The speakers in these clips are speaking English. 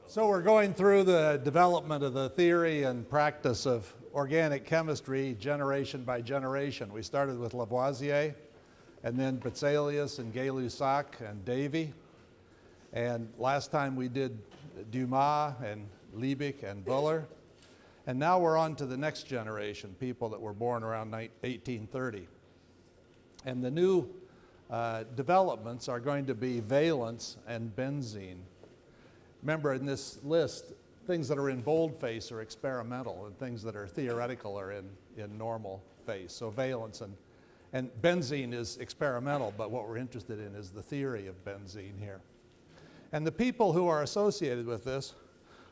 So we're going through the development of the theory and practice of organic chemistry generation by generation. We started with Lavoisier, and then Berzelius and Gay-Lussac and Davy. And last time we did Dumas and Liebig and Buller. And now we're on to the next generation, people that were born around 1830. And the new developments are going to be valence and benzene. Remember, in this list, things that are in boldface are experimental, and things that are theoretical are in normal face. So valence and benzene is experimental, but what we're interested in is the theory of benzene here. And the people who are associated with this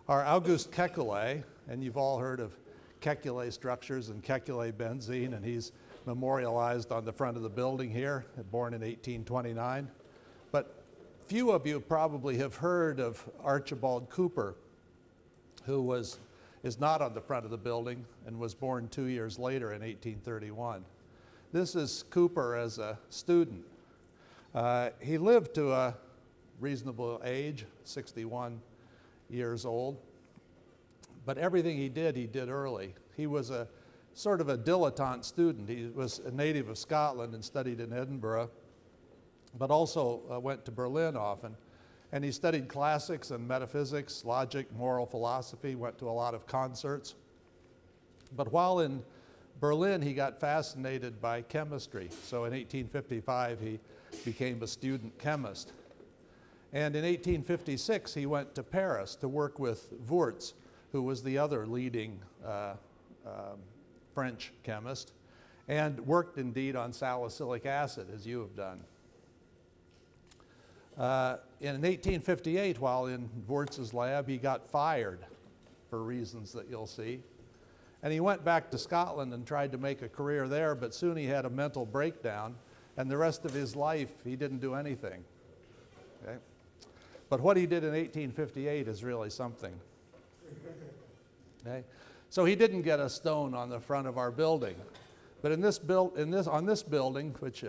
are Auguste Kekulé, and you've all heard of Kekulé structures and Kekulé benzene, and he's memorialized on the front of the building here, born in 1829. But few of you probably have heard of Archibald Cooper, who is not on the front of the building and was born 2 years later in 1831. This is Cooper as a student. He lived to a reasonable age, 61 years old, but everything he did early. He was a sort of a dilettante student. He was a native of Scotland and studied in Edinburgh, but also went to Berlin often. And he studied classics and metaphysics, logic, moral philosophy, went to a lot of concerts. But while in Berlin, he got fascinated by chemistry. So in 1855, he became a student chemist. And in 1856, he went to Paris to work with Wurtz, who was the other leading French chemist, and worked indeed on salicylic acid, as you have done. In 1858, while in Wurtz's lab, he got fired for reasons that you'll see. And he went back to Scotland and tried to make a career there, but soon he had a mental breakdown, and the rest of his life, he didn't do anything. Okay? But what he did in 1858 is really something. Okay? So he didn't get a stone on the front of our building. But on this building, which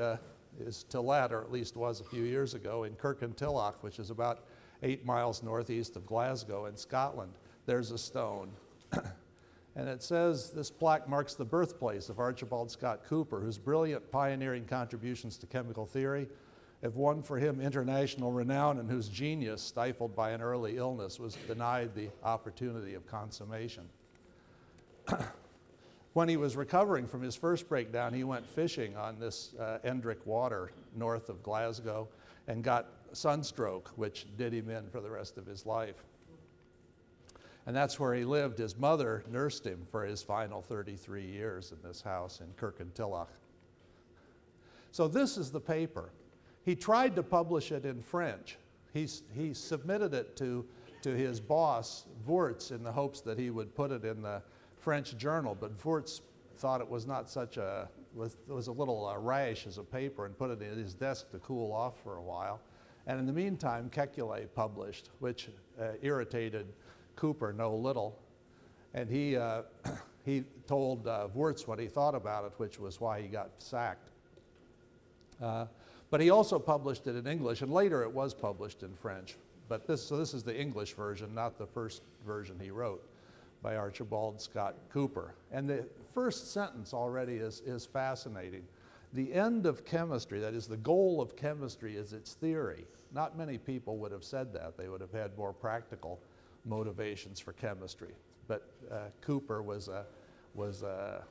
is to let, or at least was a few years ago, in Kirkintilloch, which is about 8 miles northeast of Glasgow in Scotland, there's a stone. And it says, this plaque marks the birthplace of Archibald Scott Cooper, whose brilliant pioneering contributions to chemical theory have won for him international renown, and whose genius, stifled by an early illness, was denied the opportunity of consummation. When he was recovering from his first breakdown, he went fishing on this Endrick Water north of Glasgow and got sunstroke, which did him in for the rest of his life. And that's where he lived. His mother nursed him for his final 33 years in this house in Kirkintilloch. So this is the paper. He tried to publish it in French. He submitted it to his boss, Wurtz, in the hopes that he would put it in the French journal, but Wurtz thought it was not such a, was a little rash as a paper, and put it in his desk to cool off for a while. And in the meantime, Kekulé published, which irritated Cooper no little. And he told Wurtz what he thought about it, which was why he got sacked. But he also published it in English, and later it was published in French. But so this is the English version, not the first version he wrote, by Archibald Scott Cooper. And the first sentence already is fascinating. The end of chemistry, that is, the goal of chemistry, is its theory. Not many people would have said that. They would have had more practical motivations for chemistry. But Cooper was a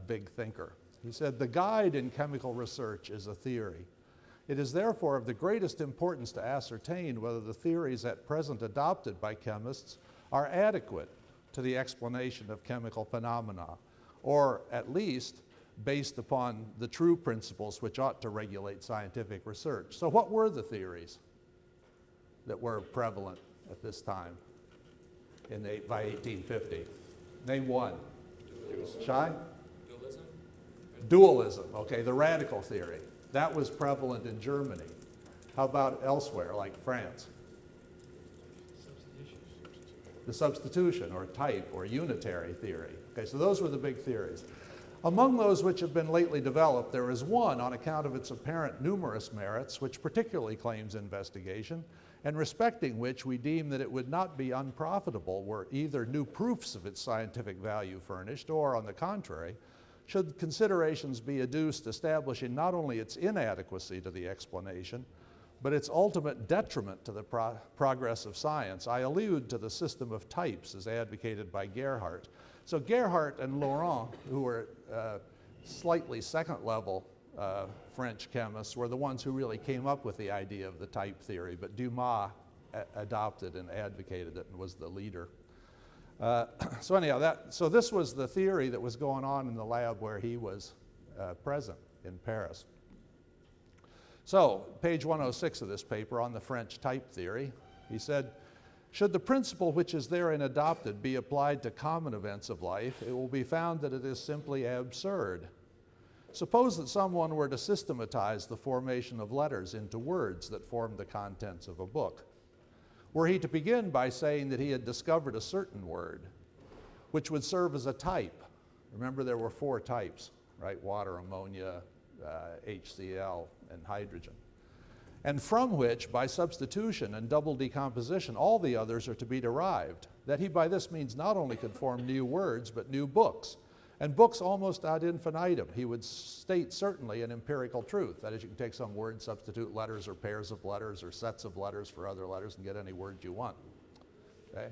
big thinker. He said, "The guide in chemical research is a theory. It is therefore of the greatest importance to ascertain whether the theories at present adopted by chemists are adequate to the explanation of chemical phenomena, or at least based upon the true principles which ought to regulate scientific research." So what were the theories that were prevalent at this time by 1850? Name one. Shai? Dualism. Dualism, okay, the radical theory. That was prevalent in Germany. How about elsewhere, like France? The substitution or type or unitary theory. Okay, so those were the big theories. Among those which have been lately developed, there is one on account of its apparent numerous merits, which particularly claims investigation, and respecting which we deem that it would not be unprofitable were either new proofs of its scientific value furnished, or, on the contrary, should considerations be adduced establishing not only its inadequacy to the explanation, but its ultimate detriment to the progress of science. I allude to the system of types as advocated by Gerhardt. So Gerhardt and Laurent, who were slightly second-level French chemists, were the ones who really came up with the idea of the type theory, but Dumas adopted and advocated it and was the leader. So anyhow, so this was the theory that was going on in the lab where he was present in Paris. So, page 106 of this paper on the French type theory, he said, should the principle which is therein adopted be applied to common events of life, it will be found that it is simply absurd. Suppose that someone were to systematize the formation of letters into words that form the contents of a book. Were he to begin by saying that he had discovered a certain word, which would serve as a type. Remember, there were 4 types, right? Water, ammonia, HCl, and hydrogen. And from which, by substitution and double decomposition, all the others are to be derived. That he by this means not only could form new words, but new books. And books almost ad infinitum. He would state certainly an empirical truth. That is, you can take some word, substitute letters or pairs of letters or sets of letters for other letters and get any word you want. Okay?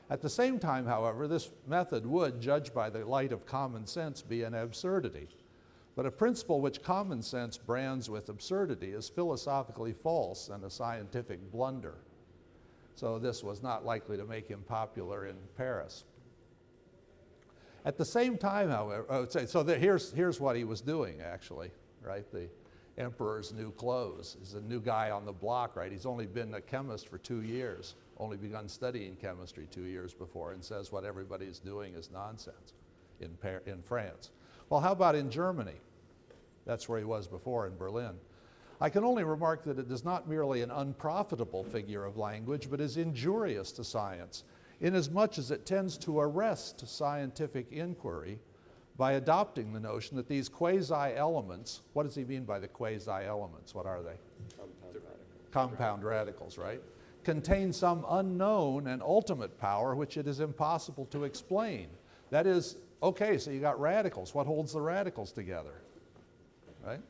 At the same time, however, this method would, judged by the light of common sense, be an absurdity. But a principle which common sense brands with absurdity is philosophically false and a scientific blunder. So this was not likely to make him popular in Paris. At the same time, however, here's what he was doing, actually, right? The emperor's new clothes. He's a new guy on the block, right? He's only been a chemist for 2 years, only begun studying chemistry 2 years before, and says what everybody's doing is nonsense in France. Well, how about in Germany? That's where he was before, in Berlin. I can only remark that it is not merely an unprofitable figure of language, but is injurious to science, inasmuch as it tends to arrest scientific inquiry by adopting the notion that these quasi-elements, what does he mean by the quasi-elements? What are they? Compound radicals, right? Contain some unknown and ultimate power which it is impossible to explain. That is, okay, so you got radicals. What holds the radicals together? Right?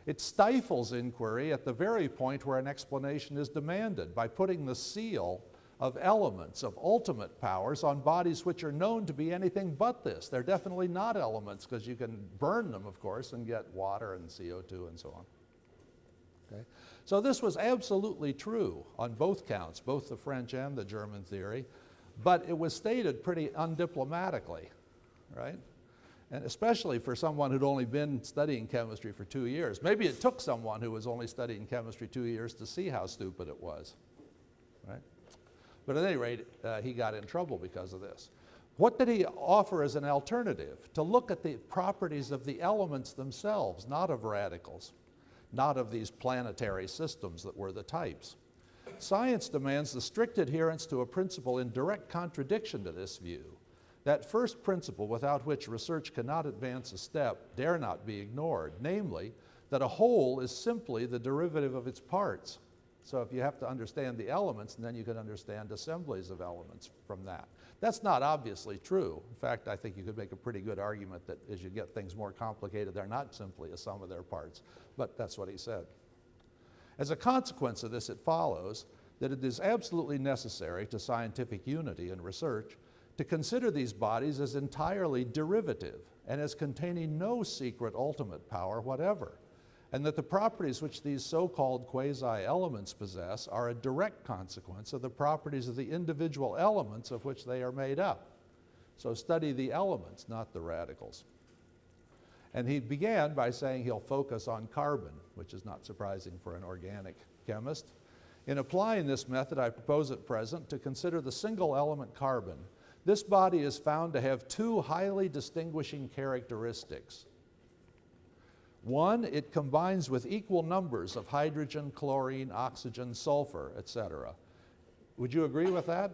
It stifles inquiry at the very point where an explanation is demanded by putting the seal of elements, of ultimate powers, on bodies which are known to be anything but this. They're definitely not elements, because you can burn them, of course, and get water and CO2 and so on. Okay? So this was absolutely true on both counts, both the French and the German theory, but it was stated pretty undiplomatically, right? And especially for someone who'd only been studying chemistry for 2 years. Maybe it took someone who was only studying chemistry 2 years to see how stupid it was, right? But at any rate, he got in trouble because of this. What did he offer as an alternative? To look at the properties of the elements themselves, not of radicals, not of these planetary systems that were the types. Science demands the strict adherence to a principle in direct contradiction to this view. That first principle, without which research cannot advance a step, dare not be ignored, namely, that a whole is simply the derivative of its parts. So if you have to understand the elements, then you can understand assemblies of elements from that. That's not obviously true. In fact, I think you could make a pretty good argument that as you get things more complicated, they're not simply a sum of their parts. But that's what he said. As a consequence of this, it follows that it is absolutely necessary to scientific unity and research to consider these bodies as entirely derivative and as containing no secret ultimate power whatever, and that the properties which these so-called quasi-elements possess are a direct consequence of the properties of the individual elements of which they are made up. So study the elements, not the radicals. And he began by saying he'll focus on carbon, which is not surprising for an organic chemist. In applying this method, I propose at present to consider the single element carbon. This body is found to have 2 highly distinguishing characteristics. One, it combines with equal numbers of hydrogen, chlorine, oxygen, sulfur, etc. Would you agree with that?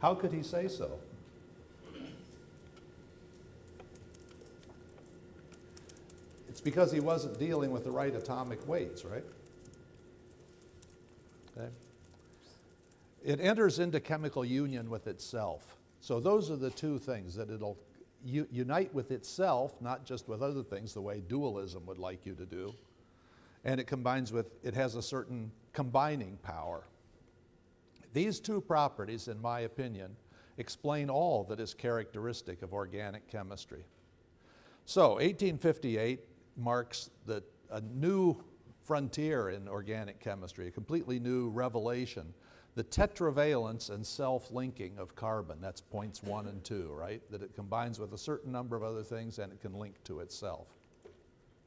How could he say so? It's because he wasn't dealing with the right atomic weights, right? Okay. It enters into chemical union with itself. So those are the two things, that it'll unite with itself, not just with other things, the way dualism would like you to do. And it has a certain combining power. These two properties, in my opinion, explain all that is characteristic of organic chemistry. So 1858 marks a new frontier in organic chemistry, a completely new revelation. The tetravalence and self-linking of carbon, that's points 1 and 2, right? That it combines with a certain number of other things and it can link to itself,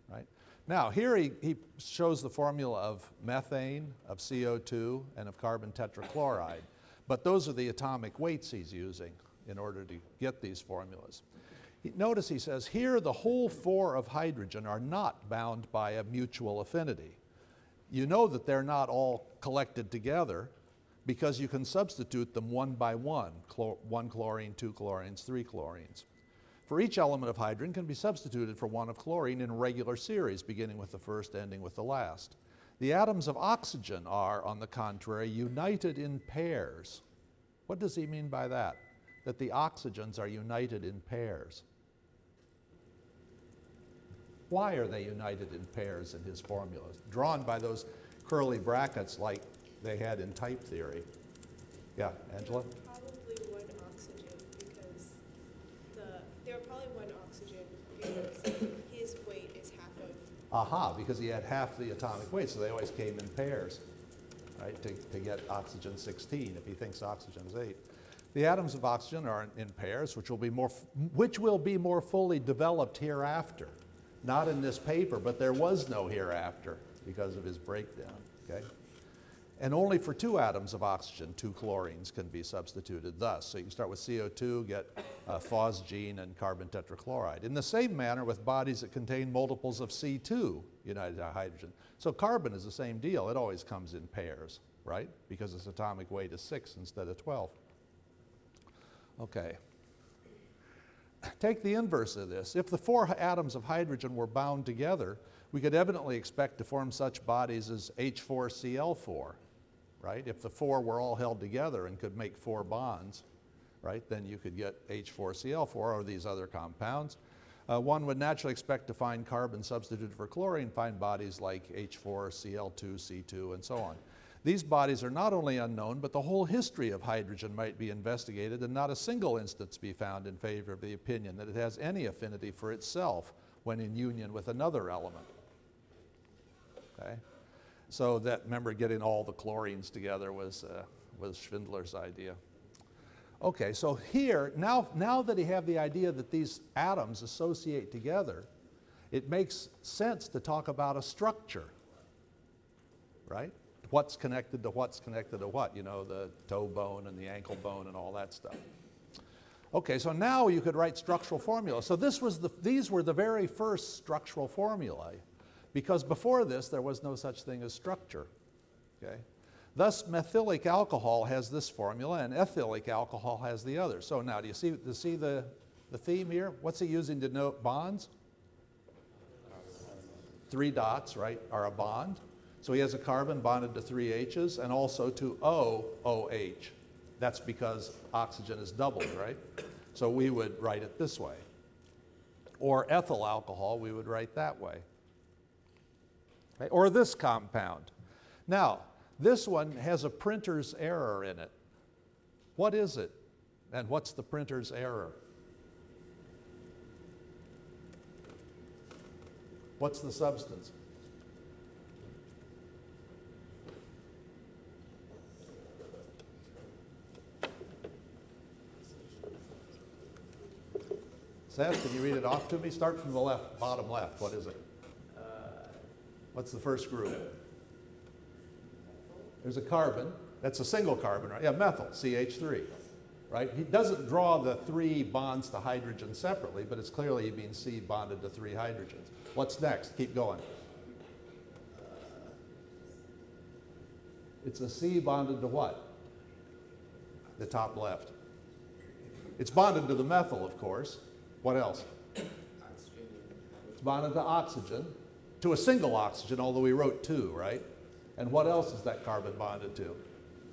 right? Now, here he shows the formula of methane, of CO2, and of carbon tetrachloride. But those are the atomic weights he's using in order to get these formulas. Notice he says, here the whole 4 of hydrogen are not bound by a mutual affinity. You know that they're not all collected together because you can substitute them one by one, 1 chlorine, 2 chlorines, 3 chlorines. For each element of hydrogen can be substituted for one of chlorine in a regular series, beginning with the first, ending with the last. The atoms of oxygen are, on the contrary, united in pairs. What does he mean by that? That the oxygens are united in pairs. Why are they united in pairs in his formulas? Drawn by those curly brackets like they had in type theory. Yeah, Angela? Probably one oxygen because they were probably one oxygen because his weight is half of. Aha, because he had half the atomic weight, so they always came in pairs, right, to get oxygen 16 if he thinks oxygen is 8. The atoms of oxygen are in pairs, which will be more fully developed hereafter. Not in this paper, but there was no hereafter because of his breakdown, okay? And only for 2 atoms of oxygen, 2 chlorines can be substituted thus. So you can start with CO2, get phosgene and carbon tetrachloride. In the same manner with bodies that contain multiples of C2 united to hydrogen. So carbon is the same deal. It always comes in pairs, right? Because its atomic weight is 6 instead of 12. Okay. Take the inverse of this. If the 4 atoms of hydrogen were bound together, we could evidently expect to form such bodies as H4Cl4, right? If the 4 were all held together and could make 4 bonds, right, then you could get H4Cl4 or these other compounds. One would naturally expect to find carbon substituted for chlorine, find bodies like H4Cl2, C2, and so on. These bodies are not only unknown, but the whole history of hydrogen might be investigated and not a single instance be found in favor of the opinion that it has any affinity for itself when in union with another element. Okay? So that, remember, getting all the chlorines together was Schwindler's idea. Okay, so here, now that he have the idea that these atoms associate together, it makes sense to talk about a structure, right? What's connected to what's connected to what, you know, the toe bone and the ankle bone and all that stuff. Okay, so now you could write structural formula. So these were the very first structural formulae, because before this there was no such thing as structure. Okay? Thus methylic alcohol has this formula and ethylic alcohol has the other. So now do you see the theme here? What's he using to denote bonds? 3 dots, right, are a bond. So he has a carbon bonded to 3 H's and also to OH. That's because oxygen is doubled, right? So we would write it this way. Or ethyl alcohol, we would write that way. Okay? Or this compound. Now, this one has a printer's error in it. What is it? And what's the printer's error? What's the substance? Seth, can you read it off to me? Start from the left, bottom left. What is it? What's the first group? There's a carbon. That's a single carbon, right? Yeah, methyl, CH3, right? He doesn't draw the 3 bonds to hydrogen separately, but it's clearly he means C bonded to 3 hydrogens. What's next? Keep going. It's a C bonded to what? The top left. It's bonded to the methyl, of course. What else? It's bonded to oxygen, to a single oxygen, although we wrote 2, right? And what else is that carbon bonded to?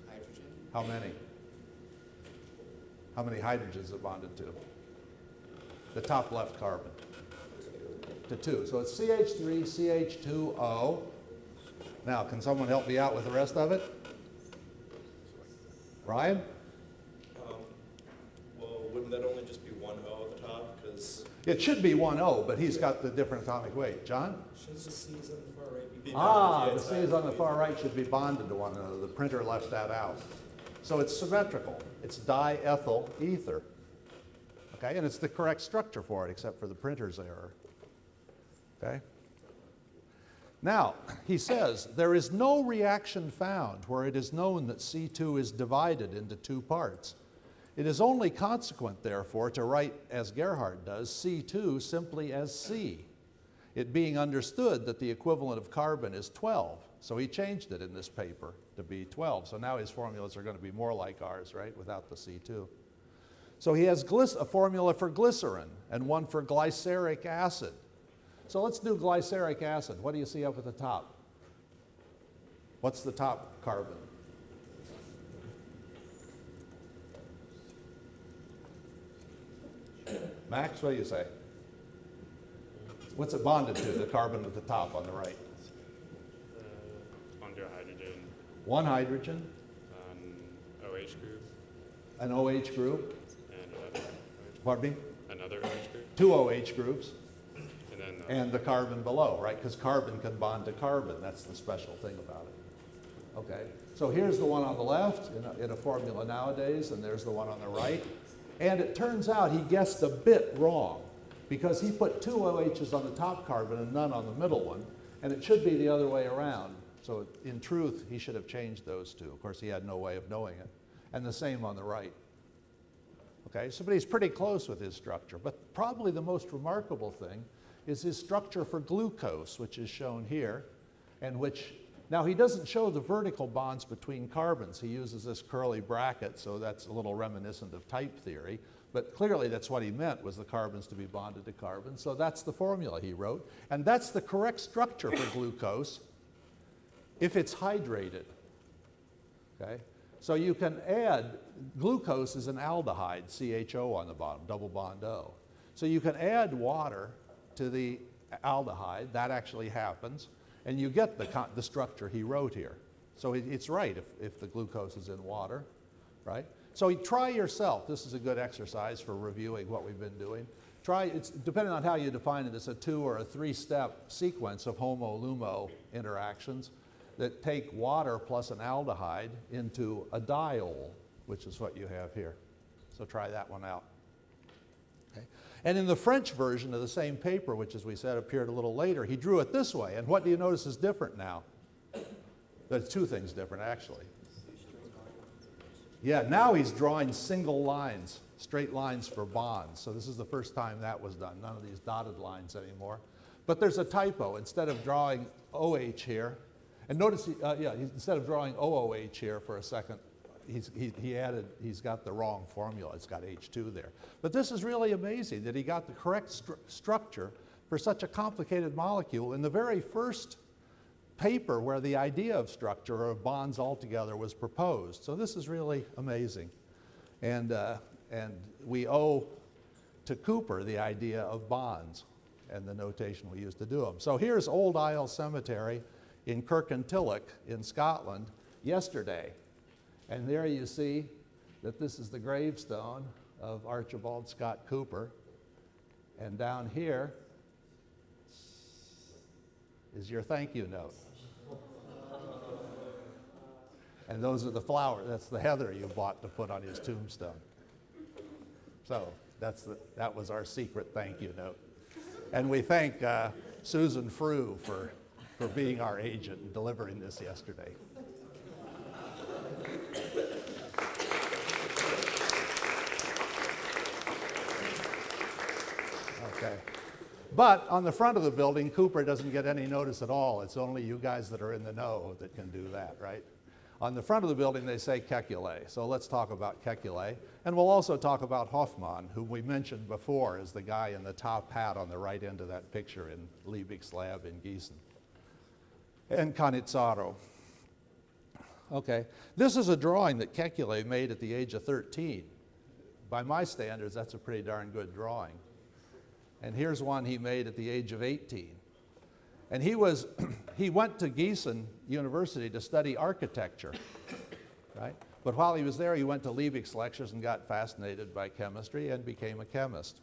Hydrogen. How many? How many hydrogens is it bonded to? The top left carbon. To 2. So it's CH3, CH2O. Now, can someone help me out with the rest of it? Ryan? Well, wouldn't that only just be one O at the top? Because It should be 1O, but he's got the different atomic weight. John? Shouldn't the C's on the far right be The C's on the far right should be bonded to one another. The printer left that out. So it's symmetrical. It's diethyl ether. Okay, and it's the correct structure for it, except for the printer's error. Okay? Now, he says, there is no reaction found where it is known that C2 is divided into 2 parts. It is only consequent, therefore, to write, as Gerhardt does, C2 simply as C, it being understood that the equivalent of carbon is 12. So he changed it in this paper to be 12. So now his formulas are going to be more like ours, right, without the C2. So he has a formula for glycerin and one for glyceric acid. So let's do glyceric acid. What do you see up at the top? What's the top carbon? Max, what do you say? What's it bonded to, the carbon at the top on the right? Onto a hydrogen, 1 hydrogen, OH group, an OH group, and another pardon me? another OH group, 2 OH groups, and then and the carbon below, right? Because carbon can bond to carbon. That's the special thing about it. Okay, so here's the one on the left in a formula nowadays, and there's the one on the right. And it turns out he guessed a bit wrong, because he put 2 OHs on the top carbon and none on the middle one, and it should be the other way around. So in truth, he should have changed those 2. Of course, he had no way of knowing it. And the same on the right. Okay, so but he's pretty close with his structure. But probably the most remarkable thing is his structure for glucose, which is shown here, and which, now he doesn't show the vertical bonds between carbons. He uses this curly bracket, so that's a little reminiscent of type theory. But clearly that's what he meant, was the carbons to be bonded to carbon. So that's the formula he wrote. And that's the correct structure for glucose if it's hydrated. Okay? So you can add, glucose is an aldehyde, CHO on the bottom, double bond O. So you can add water to the aldehyde, that actually happens, and you get the structure he wrote here. So it's right if the glucose is in water, right? So try yourself. This is a good exercise for reviewing what we've been doing. It's depending on how you define it, it's a 2 or a 3-step sequence of HOMO-LUMO interactions that take water plus an aldehyde into a diol, which is what you have here. So try that one out. Okay. And in the French version of the same paper, which as we said appeared a little later, he drew it this way. And what do you notice is different now? There's 2 things different, actually. Yeah, now he's drawing single lines, straight lines for bonds. So this is the first time that was done. None of these dotted lines anymore. But there's a typo. Instead of drawing OH here, and notice, instead of drawing OOH here for a second, he's got the wrong formula. It's got H2 there. But this is really amazing that he got the correct structure for such a complicated molecule in the very first paper where the idea of structure or of bonds altogether was proposed. So this is really amazing. And we owe to Cooper the idea of bonds and the notation we used to do them. So here's Old Isle Cemetery in Kirkintilloch in Scotland yesterday. And there you see that this is the gravestone of Archibald Scott Cooper. And down here is your thank you note. And those are the flowers. That's the heather you bought to put on his tombstone. So that was our secret thank you note. And we thank Susan Frew for being our agent and delivering this yesterday. Okay. But on the front of the building, Cooper doesn't get any notice at all. It's only you guys that are in the know that can do that, right? On the front of the building, they say Kekule. So let's talk about Kekule. And we'll also talk about Hoffmann, whom we mentioned before as the guy in the top hat on the right end of that picture in Liebig's lab in Gießen. And Canizzaro. Okay, this is a drawing that Kekule made at the age of 13. By my standards, that's a pretty darn good drawing. And here's one he made at the age of 18. And he went to Gießen University to study architecture, right? But while he was there, he went to Liebig's lectures and got fascinated by chemistry and became a chemist.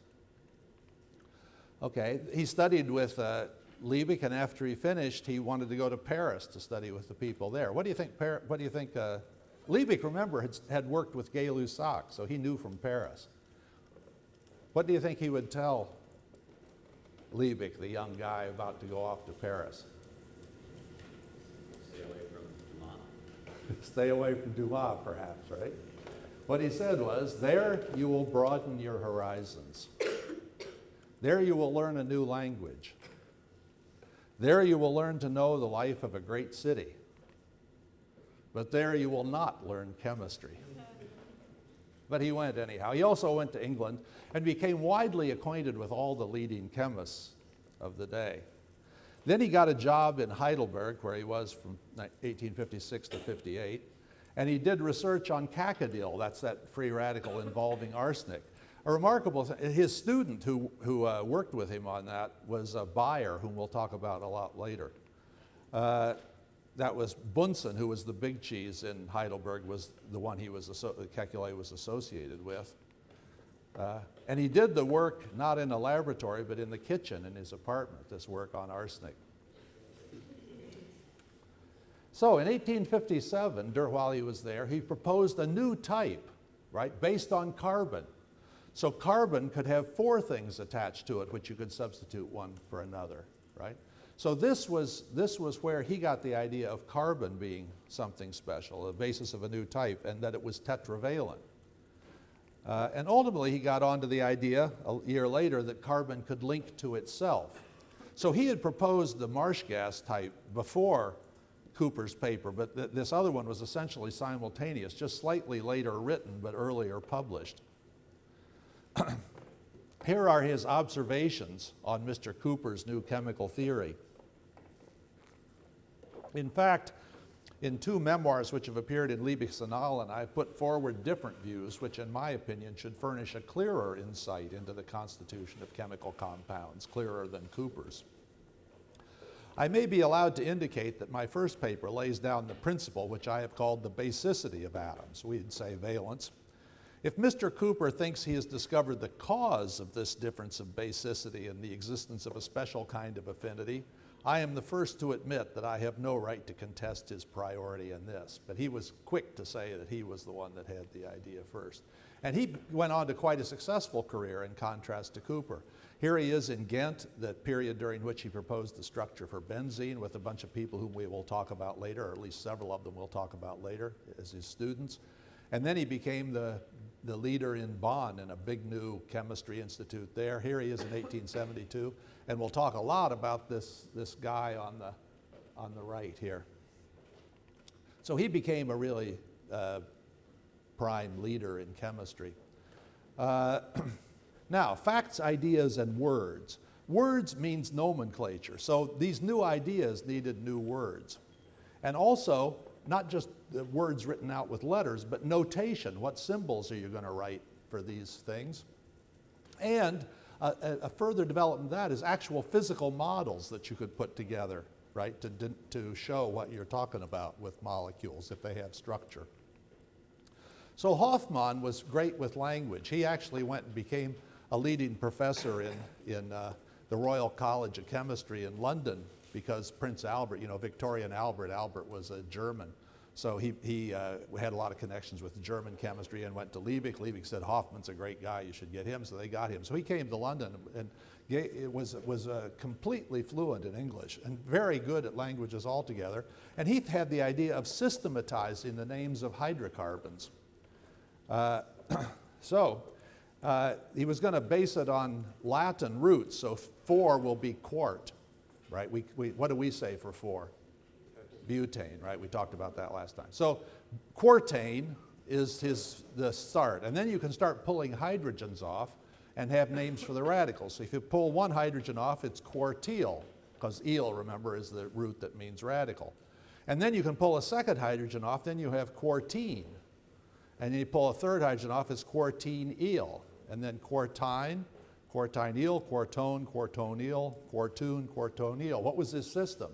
Okay, he studied with Liebig, and after he finished, he wanted to go to Paris to study with the people there. What do you think? Liebig, remember, had worked with Gay-Lussac, so he knew from Paris. What do you think he would tell Liebig, the young guy about to go off to Paris? Stay away from Dumas. Stay away from Dumas, perhaps, right? What he said was, there you will broaden your horizons. There you will learn a new language. There you will learn to know the life of a great city. But there you will not learn chemistry. But he went anyhow. He also went to England and became widely acquainted with all the leading chemists of the day. Then he got a job in Heidelberg, where he was from 1856 to 58, and he did research on cacodyl, that's that free radical involving arsenic. A remarkable thing, his student who worked with him on that was Bayer, whom we'll talk about a lot later. That was Bunsen, who was the big cheese in Heidelberg, was the one Kekule was associated with. And he did the work not in a laboratory, but in the kitchen in his apartment, this work on arsenic. So in 1857, while he was there, he proposed a new type, right, based on carbon. So carbon could have 4 things attached to it, which you could substitute one for another, right? So this was where he got the idea of carbon being something special, the basis of a new type, and that it was tetravalent. And ultimately, he got onto the idea a year later that carbon could link to itself. So he had proposed the marsh gas type before Cooper's paper, but this other one was essentially simultaneous, just slightly later written, but earlier published. Here are his observations on Mr. Cooper's new chemical theory. In fact, in 2 memoirs which have appeared in Liebig's Annalen, I've put forward different views which, in my opinion, should furnish a clearer insight into the constitution of chemical compounds, clearer than Cooper's. I may be allowed to indicate that my first paper lays down the principle which I have called the basicity of atoms. We'd say valence. If Mr. Cooper thinks he has discovered the cause of this difference of basicity and the existence of a special kind of affinity, I am the first to admit that I have no right to contest his priority in this. But he was quick to say that he was the one that had the idea first. And he went on to quite a successful career in contrast to Cooper. Here he is in Ghent, the period during which he proposed the structure for benzene with a bunch of people whom we will talk about later, or at least several of them we'll talk about later as his students. And then he became the leader in Bonn in a big new chemistry institute there. Here he is in 1872, and we'll talk a lot about this guy on the right here. So he became a really prime leader in chemistry. Now, facts, ideas, and words. Words means nomenclature, so these new ideas needed new words. And also, not just the words written out with letters, but notation. What symbols are you going to write for these things? And a further development of that is actual physical models that you could put together, right, to show what you're talking about with molecules if they have structure. So Hoffmann was great with language. He actually went and became a leading professor in the Royal College of Chemistry in London, because Prince Albert, you know, Victorian Albert was a German. So he had a lot of connections with German chemistry and went to Liebig. Liebig said, Hoffmann's a great guy, you should get him, so they got him. So he came to London and was completely fluent in English and very good at languages altogether. And he had the idea of systematizing the names of hydrocarbons. He was going to base it on Latin roots, so 4 will be quart, right? What do we say for 4? butane, right? We talked about that last time. So quartane is the start. And then you can start pulling hydrogens off and have names for the radicals. So if you pull one hydrogen off, it's quartile, because eel, remember, is the root that means radical. And then you can pull a second hydrogen off, then you have quartene. And then you pull a third hydrogen off, it's quartene-eel. And then quartine, quartine-eel, quartone, quartone-eel, quartoon, quartone-eel. What was this system?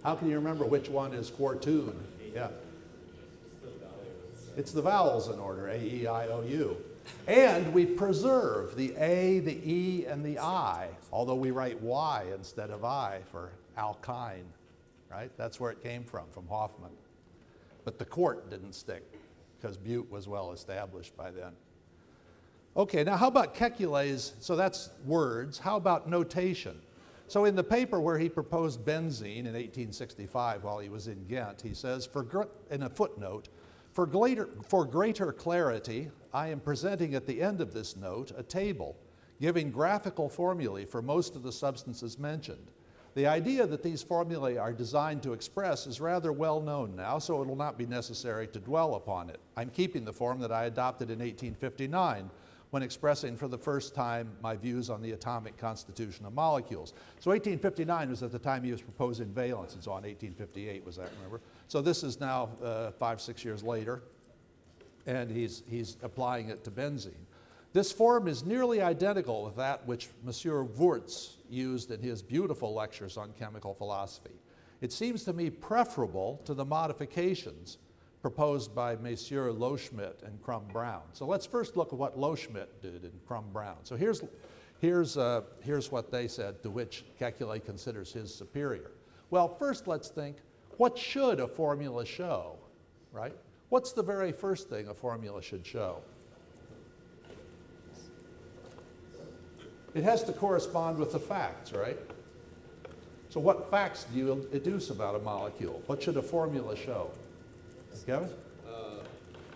How can you remember which one is quartoon? Yeah. It's the vowels in order, A, E, I, O, U. And we preserve the A, the E, and the I, although we write Y instead of I for alkyne, right? That's where it came from Hoffman. But the quart didn't stick because bute was well established by then. Okay, now how about Kekulé's, so that's words, how about notation? So in the paper where he proposed benzene in 1865 while he was in Ghent, he says, in a footnote, for greater clarity, I am presenting at the end of this note a table giving graphical formulae for most of the substances mentioned. The idea that these formulae are designed to express is rather well known now, so it will not be necessary to dwell upon it. I'm keeping the form that I adopted in 1859 when expressing for the first time my views on the atomic constitution of molecules. So 1859 was at the time he was proposing valence and so on. 1858 was that, remember? So this is now 5, 6 years later, and he's applying it to benzene. This form is nearly identical with that which Monsieur Wurtz used in his beautiful lectures on chemical philosophy. It seems to me preferable to the modifications proposed by Messrs. Loschmidt and Crum-Brown. So let's first look at what Loschmidt did in Crum-Brown. So here's what they said, to which Kekulé considers his superior. Well, first let's think, what should a formula show, right? What's the very first thing a formula should show? It has to correspond with the facts, right? So what facts do you deduce about a molecule? What should a formula show? Kevin?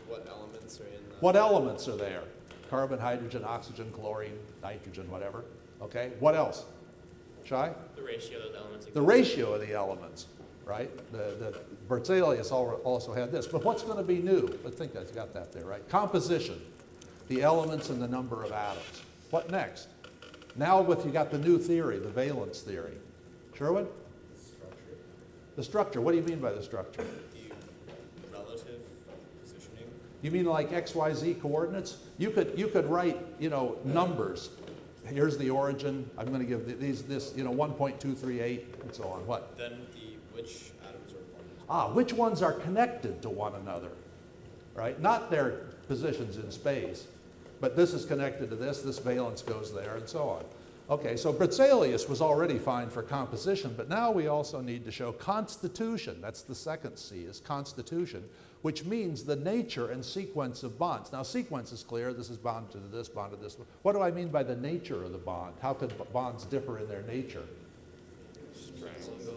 What elements are in the... What elements are there? Carbon, hydrogen, oxygen, chlorine, nitrogen, whatever. Okay, what else? Shai? The ratio of those elements. The ratio of the elements, right? The Berzelius also had this. But what's going to be new? I think I've got that there, right? Composition, the elements and the number of atoms. What next? Now you got the new theory, the valence theory. Sherwin? Structure. The structure, what do you mean by the structure? The relative positioning. You mean like X, Y, Z coordinates? You could write, numbers. Here's the origin. I'm going to give this, 1.238 and so on. What? Then which atoms are formed. Which ones are connected to one another, right? Not their positions in space, but this is connected to this valence goes there, and so on. Okay, so Berzelius was already fine for composition, but now we also need to show constitution. That's the second C, is constitution, which means the nature and sequence of bonds. Now, sequence is clear. This is bond to this, bond to this. What do I mean by the nature of the bond? How could bonds differ in their nature?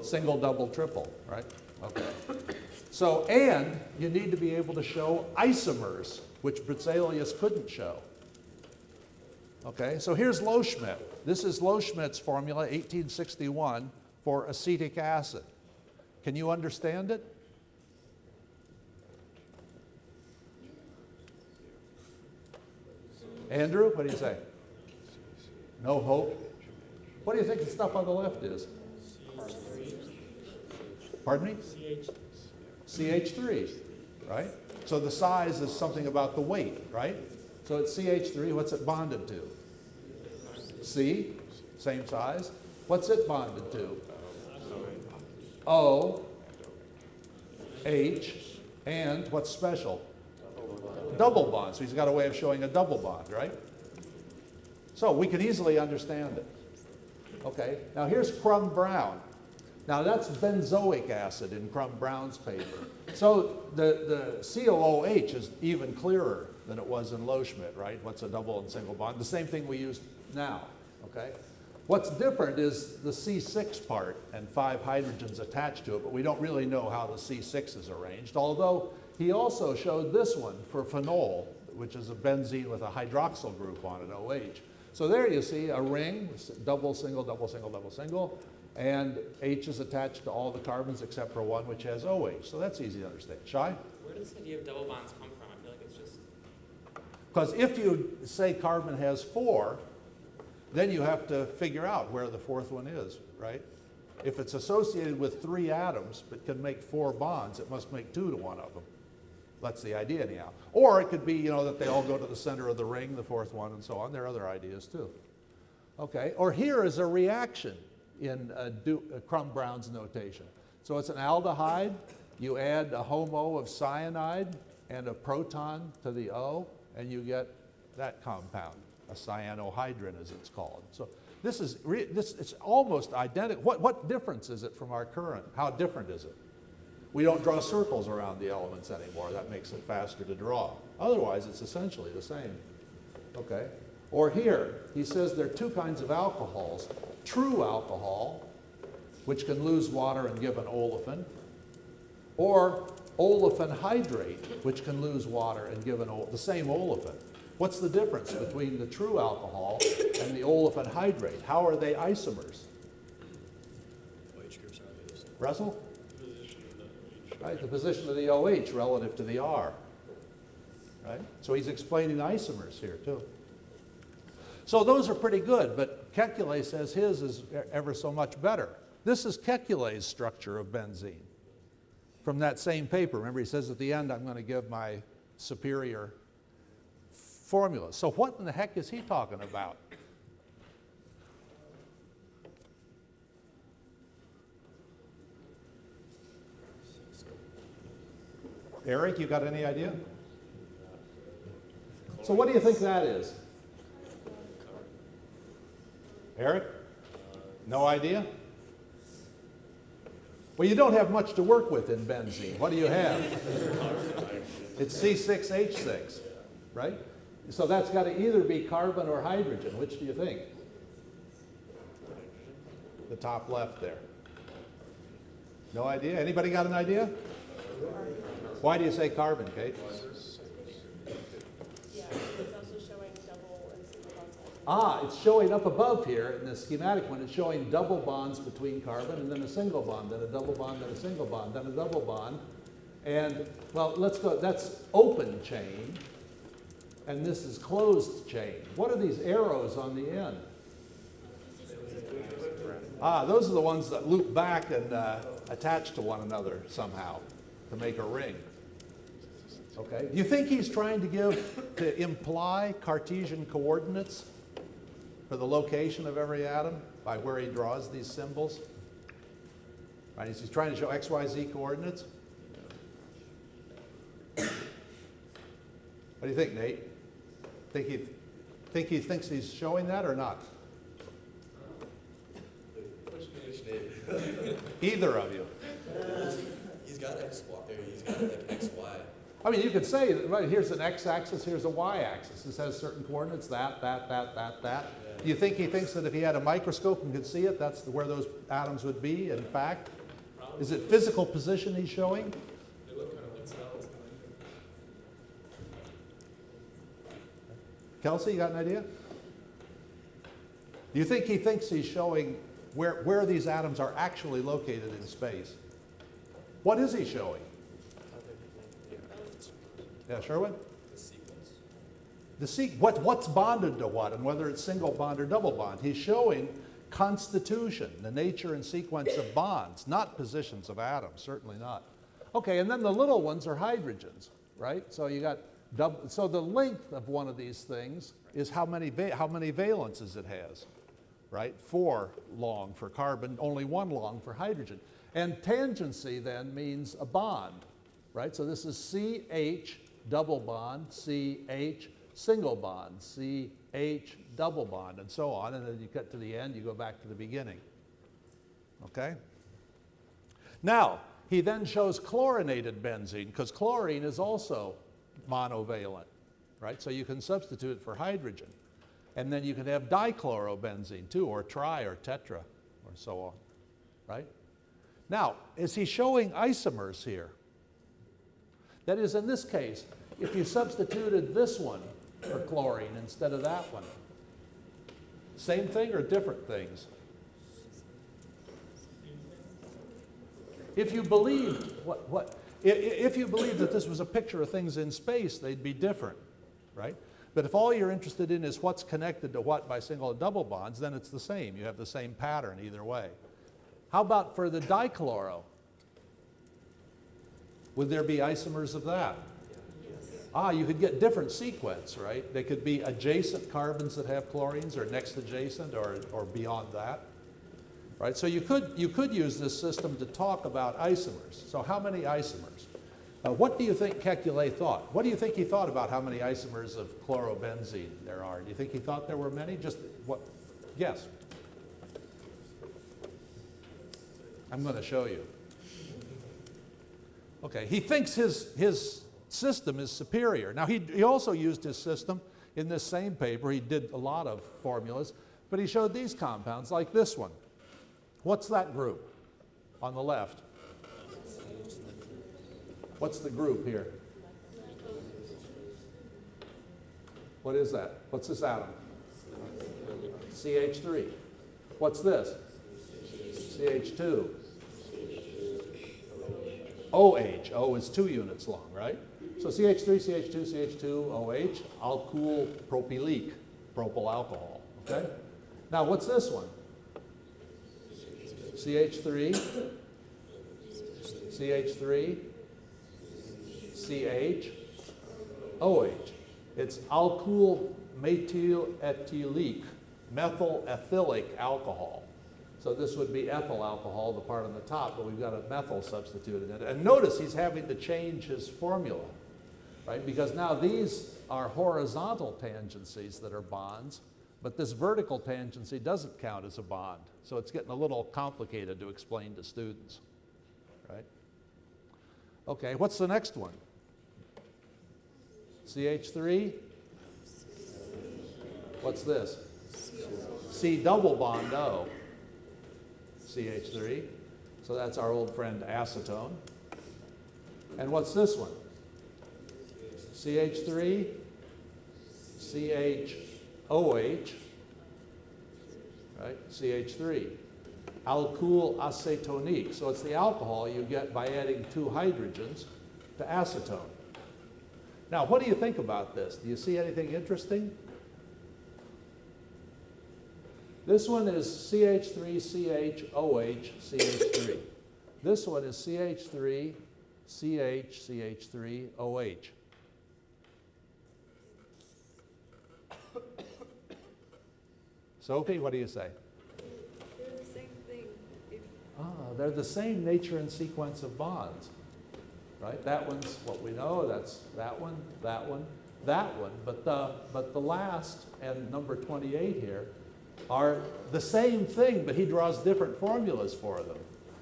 Single, double, triple, right? Okay. So, and you need to be able to show isomers, which Berzelius couldn't show. Okay, so here's Loschmidt. This is Loschmidt's formula, 1861, for acetic acid. Can you understand it? Andrew, what do you say? No hope? What do you think the stuff on the left is? Pardon me? CH3, right? So the size is something about the weight, right? So it's CH3, what's it bonded to? C, same size. What's it bonded to? O, H, and what's special? Double bond. So he's got a way of showing a double bond, right? So we can easily understand it. Okay, now here's Crum-Brown. Now that's benzoic acid in Crum-Brown's paper. So the COOH is even clearer than it was in Loschmidt, right? What's a double and single bond? The same thing we use now, okay? What's different is the C6 part and 5 hydrogens attached to it, but we don't really know how the C6 is arranged, although he also showed this one for phenol, which is a benzene with a hydroxyl group on it, OH. So there you see a ring, double, single, double, single, double, single, And H is attached to all the carbons except for one, which has OH. So that's easy to understand. Shai? Where does the idea of double bonds come from? I feel like it's just... Because if you say carbon has 4, then you have to figure out where the 4th one is, right? If it's associated with 3 atoms but can make 4 bonds, it must make 2 to one of them. That's the idea anyhow. Or it could be, you know, that they all go to the center of the ring, the 4th one, and so on. There are other ideas too. Okay, or here is a reaction in Crum-Brown's notation. So it's an aldehyde. You add a HOMO of cyanide and a proton to the O, and you get that compound, a cyanohydrin as it's called. So this is, it's almost identical. What difference is it from our current? How different is it? We don't draw circles around the elements anymore. That makes it faster to draw. Otherwise, it's essentially the same. Okay? Or here, he says there are 2 kinds of alcohols. True alcohol, which can lose water and give an olefin, or olefin hydrate, which can lose water and give the same olefin. What's the difference between the true alcohol and the olefin hydrate? How are they isomers? OH groups are the same. Russell? Right, the position of the OH relative to the R. Right? So he's explaining isomers here too. So those are pretty good, but Kekulé says his is ever so much better. This is Kekulé's structure of benzene from that same paper. Remember, he says at the end, I'm going to give my superior formula. So what in the heck is he talking about? Eric, you got any idea? So what do you think that is? Eric? No idea? Well, you don't have much to work with in benzene. What do you have? It's C6H6, right? So that's got to either be carbon or hydrogen. Which do you think? The top left there. No idea? Anybody got an idea? Why do you say carbon, Kate? Yeah, it's also showing double and single bonds. Ah, it's showing up above here in the schematic one. It's showing double bonds between carbon and then a single bond, then a double bond, then a single bond, then a double bond. And, well, let's go, that's open chain, and this is closed chain. What are these arrows on the end? Ah, those are the ones that loop back and attach to one another somehow to make a ring. Okay, do you think he's trying to imply Cartesian coordinates for the location of every atom by where he draws these symbols? Right, he's trying to show X, Y, Z coordinates. What do you think, Nate? Think he thinks he's showing that or not? Either of you. He's got X, Y, or he's got like X, Y. I mean, you could say, right, here's an x-axis, here's a y-axis. This has certain coordinates, that. Yeah. Do you think he thinks that if he had a microscope and could see it, that's where those atoms would be, in fact? Is it physical position he's showing? They look kind of like cells. Kelsey, you got an idea? Do you think he thinks he's showing where these atoms are actually located in space? What is he showing? Yeah, Sherwin? The sequence. What's bonded to what, and whether it's single bond or double bond. He's showing constitution, the nature and sequence of bonds, not positions of atoms, certainly not. Okay, and then the little ones are hydrogens, right? So you got so the length of one of these things is how many valences it has, right? 4 long for carbon, only 1 long for hydrogen. And tangency then means a bond, right? So this is CH double bond, CH single bond, CH double bond, and so on. And then you get to the end, you go back to the beginning. Okay? Now, he then shows chlorinated benzene, because chlorine is also monovalent, right? So you can substitute it for hydrogen. And then you can have dichlorobenzene too, or tri or tetra, or so on, right? Now, is he showing isomers here? That is, in this case, if you substituted this one for chlorine instead of that one, same thing or different things? If you believed if you believed that this was a picture of things in space, they'd be different, right? But if all you're interested in is what's connected to what by single and double bonds, then it's the same. You have the same pattern either way. How about for the dichloro? Would there be isomers of that? Ah, you could get different sequence, right? They could be adjacent carbons that have chlorines, or next adjacent, or beyond that, right? So you could use this system to talk about isomers. So how many isomers? What do you think Kekulé thought? What do you think he thought about how many isomers of chlorobenzene there are? Do you think he thought there were many? Just what? Yes. I'm going to show you. Okay, he thinks his system is superior. Now, he also used his system in this same paper. He did a lot of formulas, but he showed these compounds like this one. What's that group on the left? What's the group here? What is that? What's this atom? CH3. What's this? CH2. OH. O is 2 units long, right? So CH3, CH2, CH2, OH, alkyl propylic, propyl alcohol, okay? Now what's this one? CH3, CH3, CH, OH. It's alkyl methyl ethylic, methyl ethylic alcohol. So this would be ethyl alcohol, the part on the top, but we've got a methyl substituted in it. And notice he's having to change his formula, right? Because now these are horizontal tangencies that are bonds, but this vertical tangency doesn't count as a bond. So it's getting a little complicated to explain to students, right? Okay, what's the next one? CH3? What's this? C double bond O. CH3. So that's our old friend acetone. And what's this one? CH3, CHOH, right? CH3. Alkyl acetonique. So it's the alcohol you get by adding 2 hydrogens to acetone. Now, what do you think about this? Do you see anything interesting? This one is CH3, CHOH, CH3. This one is CH3, CH, CH3, OH. Sophie, what do you say? They're the same thing. They're the same nature and sequence of bonds, right? That one's what we know. That's that one, that one, that one. But the last and number 28 here are the same thing, but he draws different formulas for them.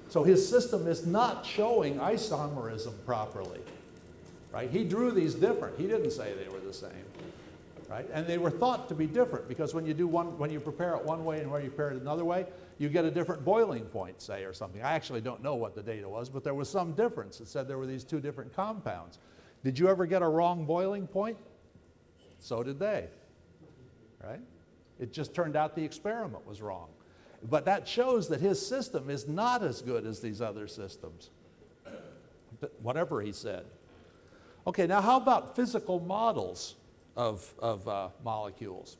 So his system is not showing isomerism properly, right? He drew these different. He didn't say they were the same, right? And they were thought to be different because when you prepare it one way and when you prepare it another way, you get a different boiling point, say, or something. I actually don't know what the data was, but there was some difference. It said there were these 2 different compounds. Did you ever get a wrong boiling point? So did they, right? It just turned out the experiment was wrong. But that shows that his system is not as good as these other systems, but whatever he said. Okay, now how about physical models of molecules?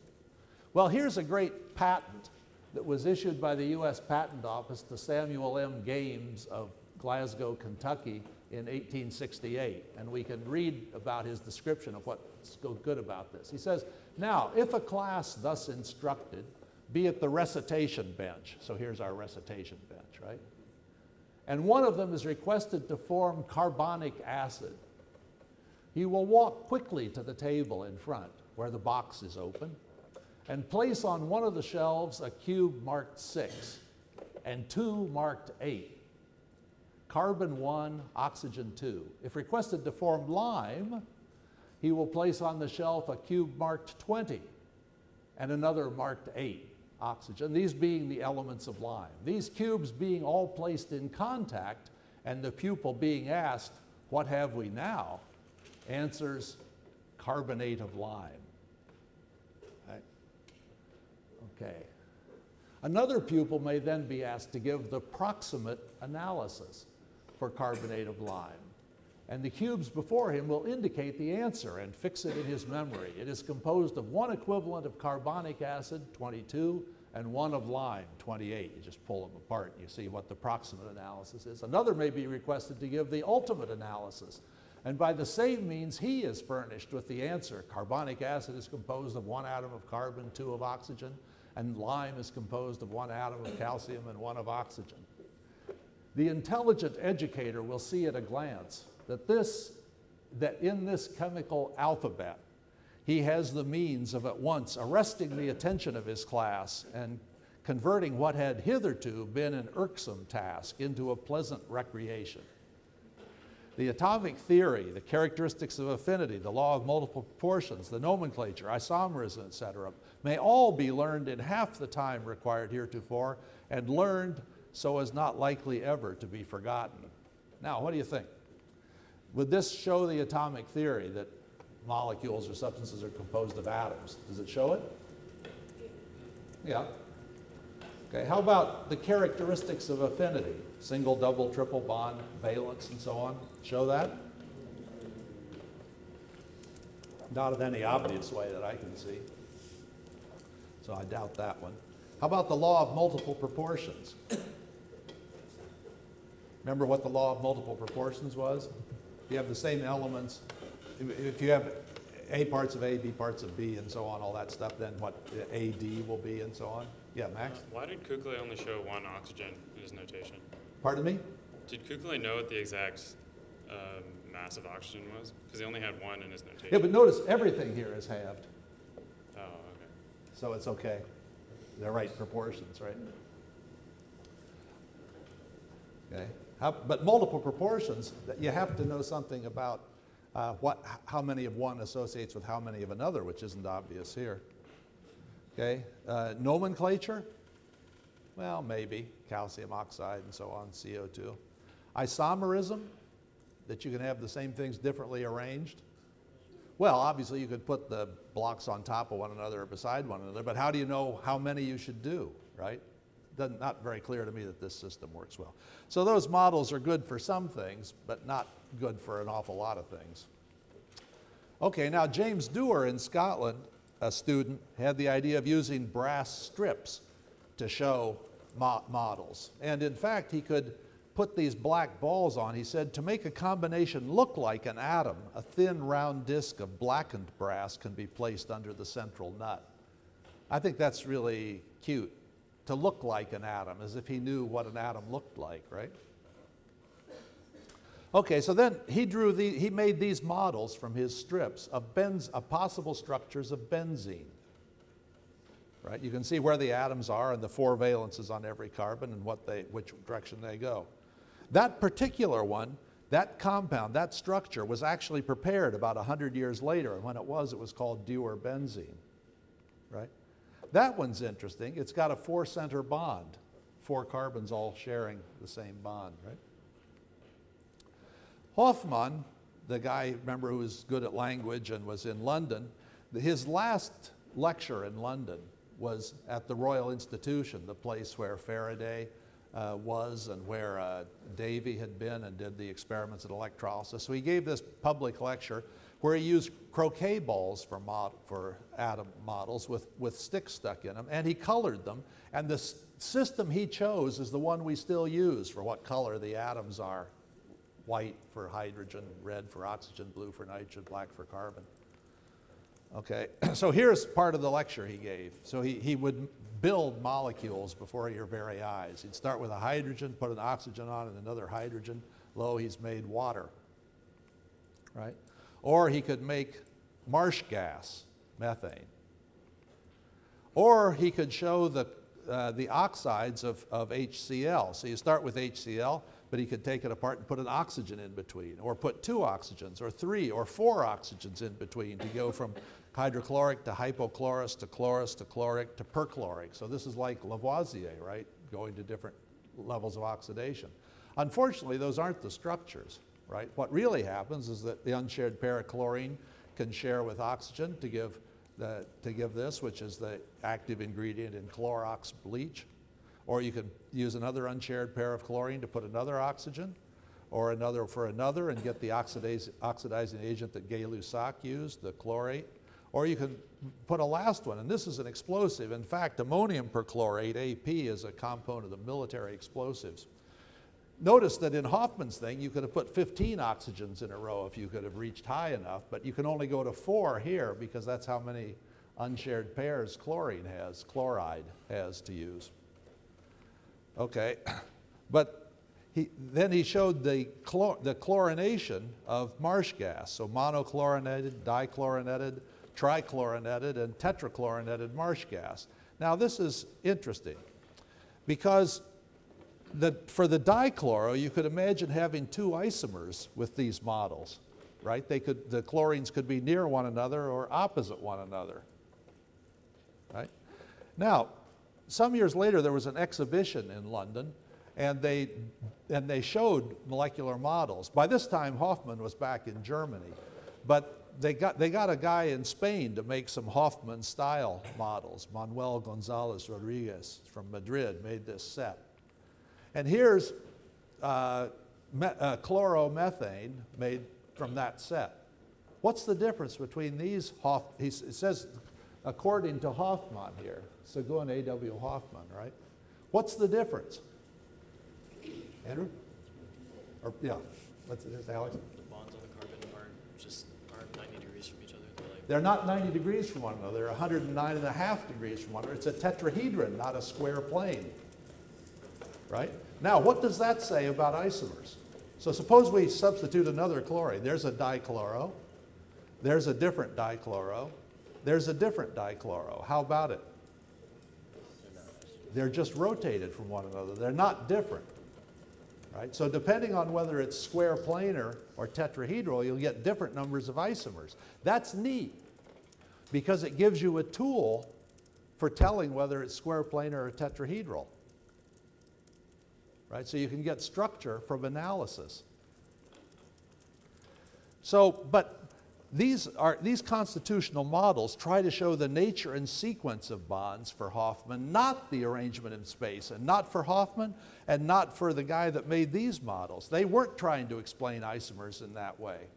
Well, here's a great patent that was issued by the US Patent Office to Samuel M. Games of Glasgow, Kentucky in 1868. And we can read about his description of what's so good about this. He says, now, if a class thus instructed be at the recitation bench, so here's our recitation bench, right? And one of them is requested to form carbonic acid, he will walk quickly to the table in front where the box is open and place on one of the shelves a cube marked 6 and 2 marked 8. Carbon 1, oxygen 2. If requested to form lime, he will place on the shelf a cube marked 20 and another marked 8, oxygen, these being the elements of lime. These cubes being all placed in contact and the pupil being asked, what have we now? Answers, carbonate of lime. Right? Okay. Another pupil may then be asked to give the proximate analysis. for carbonate of lime. And the cubes before him will indicate the answer and fix it in his memory. It is composed of one equivalent of carbonic acid, 22, and one of lime, 28. You just pull them apart and you see what the proximate analysis is. Another may be requested to give the ultimate analysis. And by the same means, he is furnished with the answer. Carbonic acid is composed of one atom of carbon, 2 of oxygen, and lime is composed of one atom of calcium and 1 of oxygen. The intelligent educator will see at a glance that in this chemical alphabet, he has the means of at once arresting the attention of his class and converting what had hitherto been an irksome task into a pleasant recreation. The atomic theory, the characteristics of affinity, the law of multiple proportions, the nomenclature, isomerism, etc., may all be learned in half the time required heretofore and learned so as not likely ever to be forgotten. Now, what do you think? Would this show the atomic theory that molecules or substances are composed of atoms? Does it show it? Yeah. Okay, how about the characteristics of affinity? Single, double, triple bond, valence, and so on. Show that? Not in any obvious way that I can see. So I doubt that one. How about the law of multiple proportions? Remember what the law of multiple proportions was? You have the same elements. If you have A parts of A, B parts of B, and so on, all that stuff, then what AD will be and so on. Yeah, Max? Why did Kukla only show 1 oxygen in his notation? Pardon me? Did Kukla know what the exact mass of oxygen was? Because he only had 1 in his notation. Yeah, but notice everything here is halved, Oh, okay. so it's okay. They're right proportions, right? Okay. But multiple proportions, you have to know something about how many of one associates with how many of another, which isn't obvious here. Okay. Nomenclature? Well, maybe. Calcium oxide and so on, CO2. Isomerism, that you can have the same things differently arranged. Well, obviously you could put the blocks on top of one another or beside one another, but how do you know how many you should do, right? Not very clear to me that this system works well. So those models are good for some things, but not good for an awful lot of things. Okay, now James Dewar in Scotland, a student, had the idea of using brass strips to show models. And in fact, he could put these black balls on. He said, to make a combination look like an atom, a thin round disc of blackened brass can be placed under the central nut. I think that's really cute, to look like an atom, as if he knew what an atom looked like, right? Okay, so then he made these models from his strips of possible structures of benzene. Right? You can see where the atoms are and the 4 valences on every carbon and which direction they go. That particular one, that compound, that structure was actually prepared about 100 years later, and when it was called Dewar benzene. Right? That one's interesting. It's got a 4-center bond, 4 carbons all sharing the same bond, right? Hofmann, the guy, remember, who was good at language and was in London, his last lecture in London was at the Royal Institution, the place where Faraday was and where Davy had been and did the experiments in electrolysis. So he gave this public lecture where he used croquet balls for atom models with sticks stuck in them, and he colored them. And the system he chose is the one we still use for what color the atoms are. White for hydrogen, red for oxygen, blue for nitrogen, black for carbon. Okay, so here's part of the lecture he gave. So he would build molecules before your very eyes. He'd start with a hydrogen, put an oxygen on and another hydrogen. Lo, he's made water, right? Or he could make marsh gas, methane. Or he could show the oxides of HCl. So you start with HCl, but he could take it apart and put an oxygen in between, or put 2 oxygens, or 3 or 4 oxygens in between to go from hydrochloric to hypochlorous to chlorous to chloric to perchloric. So this is like Lavoisier, right? Going to different levels of oxidation. Unfortunately, those aren't the structures, right? What really happens is that the unshared pair of chlorine can share with oxygen to give this, which is the active ingredient in Clorox bleach. Or you can use another unshared pair of chlorine to put another oxygen. or another for another and get the oxidizing agent that Gay-Lussac used, the chlorate. Or you can put a last one, and this is an explosive. In fact, ammonium perchlorate, AP, is a component of the military explosives. Notice that in Hoffman's thing, you could have put 15 oxygens in a row if you could have reached high enough, but you can only go to 4 here because that's how many unshared pairs chloride has to use. Okay, but then he showed the chlorination of marsh gas, so monochlorinated, dichlorinated, trichlorinated, and tetrachlorinated marsh gas. Now this is interesting because for the dichloro, you could imagine having 2 isomers with these models, right? The chlorines could be near one another or opposite one another, right? Now, some years later, there was an exhibition in London, and they showed molecular models. By this time, Hoffman was back in Germany, but they got a guy in Spain to make some Hoffman-style models. Manuel Gonzalez Rodriguez from Madrid made this set. And here's chloromethane made from that set. What's the difference between these? It says, according to Hoffman here, Seguin A.W. Hoffman, right? What's the difference? Andrew? Or, yeah, what's it, Alex? The bonds on the carbon aren't 90 degrees from each other. They're not 90 degrees from one another. They're 109.5 degrees from one another. It's a tetrahedron, not a square plane, right? Now, what does that say about isomers? So suppose we substitute another chlorine. There's a dichloro. There's a different dichloro. There's a different dichloro. How about it? They're just rotated from one another. They're not different, right? So depending on whether it's square planar or tetrahedral, you'll get different numbers of isomers. That's neat because it gives you a tool for telling whether it's square planar or tetrahedral, right? So you can get structure from analysis. So, but these constitutional models try to show the nature and sequence of bonds for Hoffman, not the arrangement in space, and not for Hoffman, and not for the guy that made these models. They weren't trying to explain isomers in that way.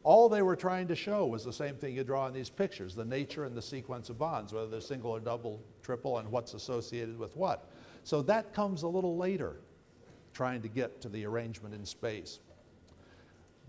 All they were trying to show was the same thing you draw in these pictures, the nature and the sequence of bonds, whether they're single or double, triple, and what's associated with what. So that comes a little later, trying to get to the arrangement in space.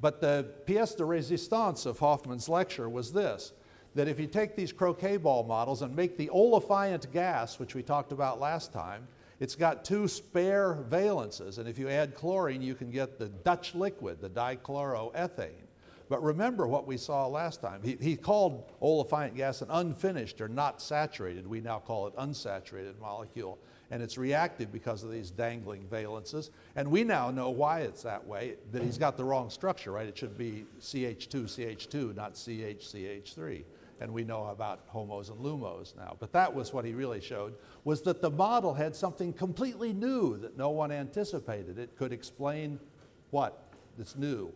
But the pièce de résistance of Hoffman's lecture was this, that if you take these croquet ball models and make the olefiant gas, which we talked about last time, it's got 2 spare valences, and if you add chlorine, you can get the Dutch liquid, the dichloroethane. But remember what we saw last time. He called olefiant gas an unfinished or not saturated. We now call it unsaturated molecule. And it's reactive because of these dangling valences. And we now know why it's that way, that he's got the wrong structure, right? It should be CH2, not CH3. And we know about HOMOs and LUMOs now. But that was what he really showed, was that the model had something completely new that no one anticipated. It could explain what? That's new.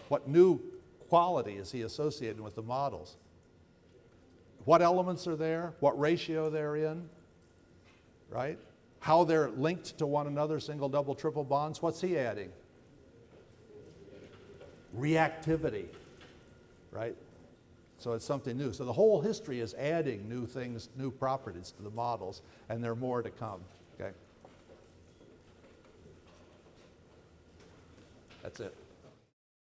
What new quality is he associating with the models? What elements are there? What ratio they're in? Right? How they're linked to one another, single, double, triple bonds. What's he adding? Reactivity, right? So it's something new. So the whole history is adding new things, new properties to the models, and there are more to come, okay? That's it.